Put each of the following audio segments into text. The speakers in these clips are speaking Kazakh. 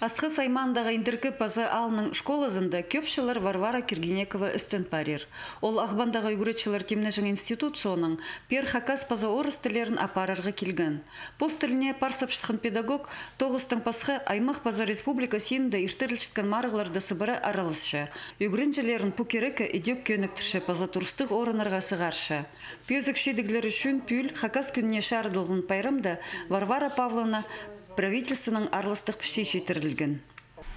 Асқы саймандағы индіркі пазы алының школазында көпшілер Варвара Киргенекова істен парир. Ол ағбандағы үгіретшілер темнежің институционың пер хакас пазы орыс тілерін апарарға келген. Пост тіліне парсап шыққан педагог тоғыстың пасқы аймақ пазы республика сенді иртірілшіткен марығларды сыбыры аралысшы. Үгірінжілерін пукерекі идек көніктірші пазы турстық орынарға сығаршы. Пезік шедіглер үшін пүл хакас күніне шардылғын пайрамда Варвара Павловна правительственның арлыстық пішей жетірілген.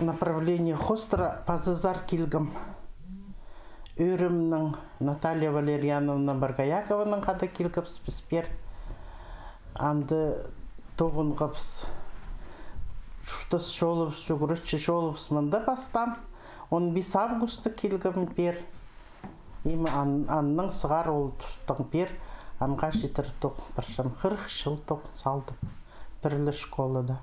Направление хостра пазызар келгім. Өрімнің Наталья Валерьяновна Баргаякованың қады келгіпс біспер. Анды тоғын ғыпс. Шұқтыс шолыпс, жүгірішчі шолыпс мұнда бастам. 15 августы келгім бер. Емі анның сығар ол тұстың бер. Амға жетір тоғын біршам 40 жыл тоғын салдым. Бірлі школада.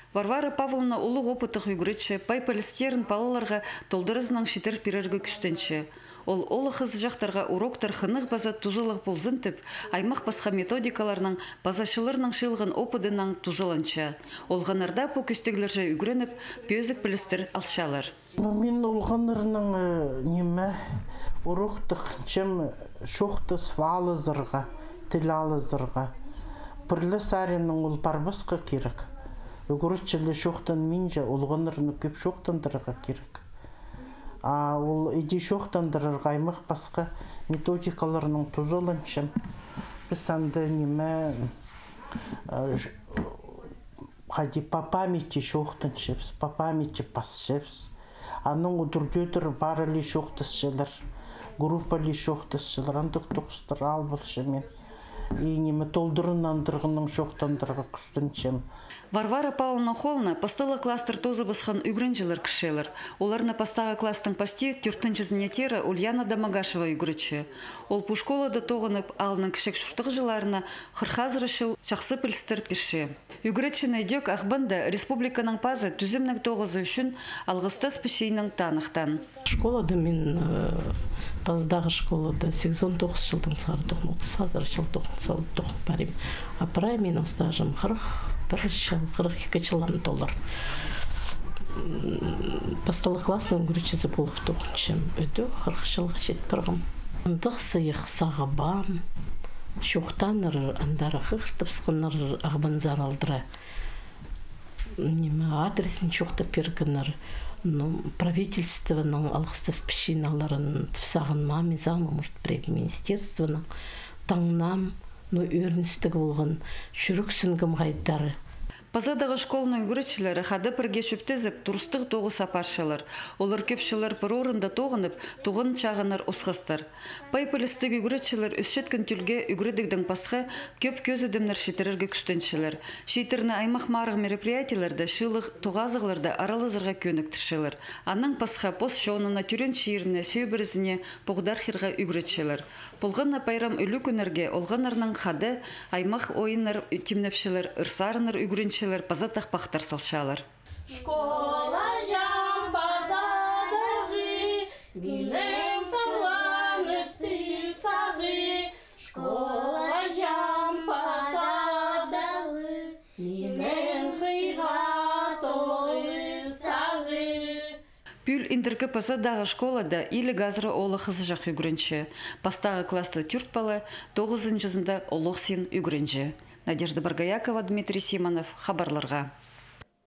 Варвара Павловна ұлық опытық үгіретші, пай полистерін балаларға толдырызының шетір перергі күстенші. Ол олықыз жақтарға уроктар хынық база тузылық болзын тіп, аймақ басқа методикаларының базашыларының шылғын опыдының тузыланча. Ол ғанарда по күстеглерже үгіреніп, пөзік полистер алшалар. Мен олғанырының неме уроктық чем шоқты свалы зырға, тіл алы зырға. Пірлі саренің ол парбысқа керек. Үгіретшілі шоқтан менже олғанырыны көп шоқтандырға керек. Ол иди шоқтандырырға аймақ басқа методикаларының тұзылыншым. Біз санды неме по памяти шоқтаншыбыз, по памяти пасшыбыз. Аның ұдыр-дөдір барылы шоқтасшылар, группалы шоқтасшылар, андық тоқыстыр ал болшы мен. И неме толдырынандырғының шоқтандырға күстінчем. Варвара Павловна Холна пастылы кластер тозы басқан үгірінжілер кішелер. Оларына пастағы кластың пасте түртінчізіне тері Ульяна Дамагашева үгіретші. Ол пушколада тоғынып алының кішек шұртығы жыларына қырхазыры шыл чақсы пілістер пеші. Үгіретшіні дөк ақбанда республиканың пазы түзімнің тоғызы үшін алғыстас пешейінің танықтан. Школада мен паздағы школада 89 жылдың сары тоқын, 30 жыл тоқын барим. Апырай менің стажым 41 жыл, 42 жылан доллар. Пасталы классның үгіретшісі болып тоқыншым. Өді 40 жылға жет бірғым. Андық сыйық сағыбам, шоқтаныр, андары қықтып сқыныр ағбан заралдыра. Адресін шоқта пергінір. Правительственның алғыстас пішиналарын тұсағынма, мезамы мұрт министерственның таңнам, өріністігі болған жүріксінгім ғайдары. Пазадағы школының үгіретшілері қады бірге шөптезіп, тұрыстық тоғы сапаршылар. Олар көпшілер бір орында тоғынып, тоғын чағыныр осқыстыр. Пай полистік үгіретшілер үсшеткен түлге үгіредігдің пасқы көп көз өдімнер шетерерге күстеншілер. Шетеріні аймақ марық мероприятияларды, шылық, тоғазығыларды аралызырға көніктіршілер. Анның пасқа пос шоуынына түрен шиіріне, сөйбірізіне бұғдар хирға үгіретшілер. Полғанна пайрам үлі күнерге олғанарның қады аймақ ойыныр темнепшілер, ырсарыныр үгіреншілер пазатақ бақтар салшалар. Школа жам пазадығы, менің саңлан үсті сағы. Школа жам пазадығы, менің қиға торы сағы. Пүл индіркі пазадағы школада илі газыры олы қызы жақ үгіренші. Пастағы класты түрт балы 9-ында олық сен үгіренші. Надежда Баргаякова, Дмитрий Симонов, хабарларға.